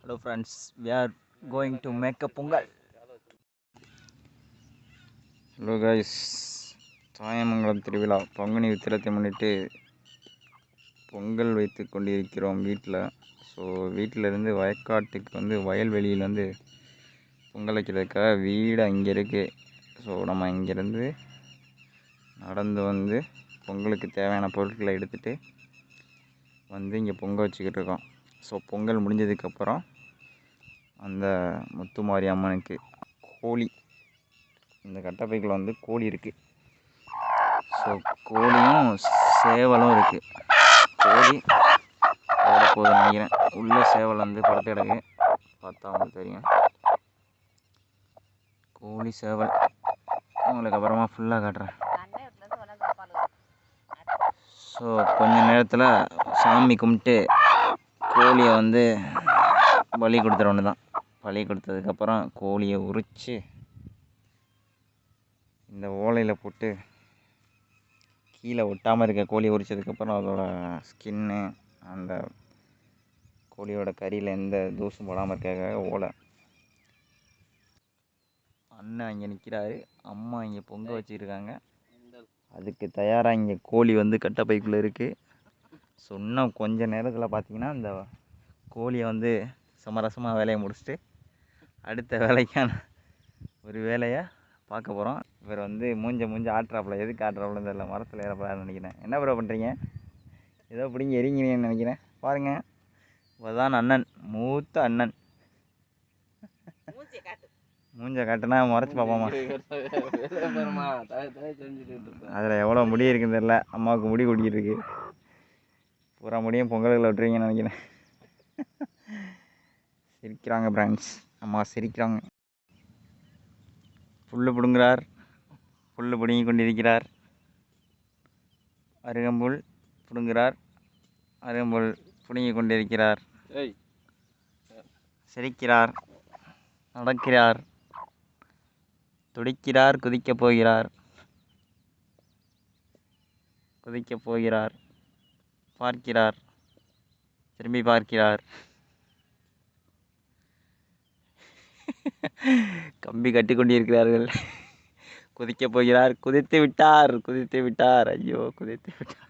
Hello friends, we are going to make a pongal. Hello guys, Thayamangalam திருவிழா பங்குனி உத்திரத்தை முன்னிட்டு பொங்கல் வைத்து கொண்டிருக்கிறோம் வீட்டில். ஸோ வீட்டிலேருந்து வயக்காட்டுக்கு வயல்வெளியில் பொங்கல் வைக்கிறதுக்காக வீடு அங்கே இருக்குது. ஸோ நம்ம இங்கேருந்து நடந்து பொங்கலுக்கு தேவையான பொருட்களை எடுத்துகிட்டு இங்கே பொங்கல் வச்சுக்கிட்டு இருக்கோம். ஸோ பொங்கல் முடிஞ்சதுக்கப்புறம் அந்த முத்துமாரி அம்மனுக்கு கோழி, இந்த கட்டப்பைக்குள்ள கோழி இருக்குது. ஸோ கோழியும் சேவலும் இருக்குது. கோழி ஓட போகுதுன்னு நினைக்கிறேன். உள்ள சேவல் படுத்து கிடக்கு, பார்த்தா உங்களுக்கு தெரியும். கோழி சேவல் உங்களுக்கு அப்புறமா ஃபுல்லாக காட்டுறேன். ஸோ கொஞ்ச நேரத்தில் சாமி கும்பிட்டு கோழியை பலி கொடுத்துற ஒன்று தான். பலி கொடுத்ததுக்கப்புறம் கோழியை உரித்து இந்த ஓலையில் போட்டு கீழே ஒட்டாமல் இருக்க கோழியை உரித்ததுக்கப்புறம் அதோட ஸ்கின்னு, அந்த கோழியோட கறியில் எந்த தூசும் போடாமல் இருக்காக ஓலை. அண்ணன் இங்கே நிற்கிறாரு, அம்மா இங்கே பொங்க வச்சுருக்காங்க. அதுக்கு தயாராக இங்கே கோழி கட்டப்பைக்குள்ளே இருக்குது. ஸோ இன்னும் கொஞ்ச நேரத்தில் பார்த்தீங்கன்னா இந்த கோழியை சமரசமாக வேலையை முடிச்சுட்டு அடுத்த வேலைக்கான ஒரு வேலையை பார்க்க போகிறோம். இவர் மூஞ்ச ஆட்டுறாப்புல, எதுக்கு ஆட்டுறாப்புலன்னு தெரியல, மரத்தில் ஏறப்படாதுன்னு நினைக்கிறேன். என்ன ப்ரோ பண்ணுறீங்க? ஏதோ பிடிங்க எரிங்கிறீங்கன்னு நினைக்கிறேன். பாருங்கள், இப்போதான் அண்ணன், மூத்த அண்ணன். மூஞ்ச காட்டுனா முறைச்சி பார்ப்போமா? அதில் எவ்வளோ முடி இருக்குன்னு தெரியல. அம்மாவுக்கு முடி குடிக்கிட்டு இருக்கு. பூரா முடியும் பொங்கல்களை விட்டுருவீங்கன்னு நினைக்கிறேன். சிரிக்கிறாங்க பிரான்ஸ், அம்மா சிரிக்கிறாங்க. புல்லு பிடுங்குறார், புல்லு பிடுங்கி கொண்டிருக்கிறார். அருகம்புல் பிடுங்குறார், அருகம்புல் பிடுங்கி கொண்டிருக்கிறார். சிரிக்கிறார், நடக்கிறார், துடிக்கிறார், குதிக்கப் போகிறார், குதிக்கப் போகிறார், பார்க்கிறார், திரும்பி பார்க்கிறார். கம்பி கட்டி கொண்டிருக்கிறார்கள். குதிக்கப் போகிறார், குதித்து விட்டார், குதித்து விட்டார், ஐயோ குதித்து விட்டார்.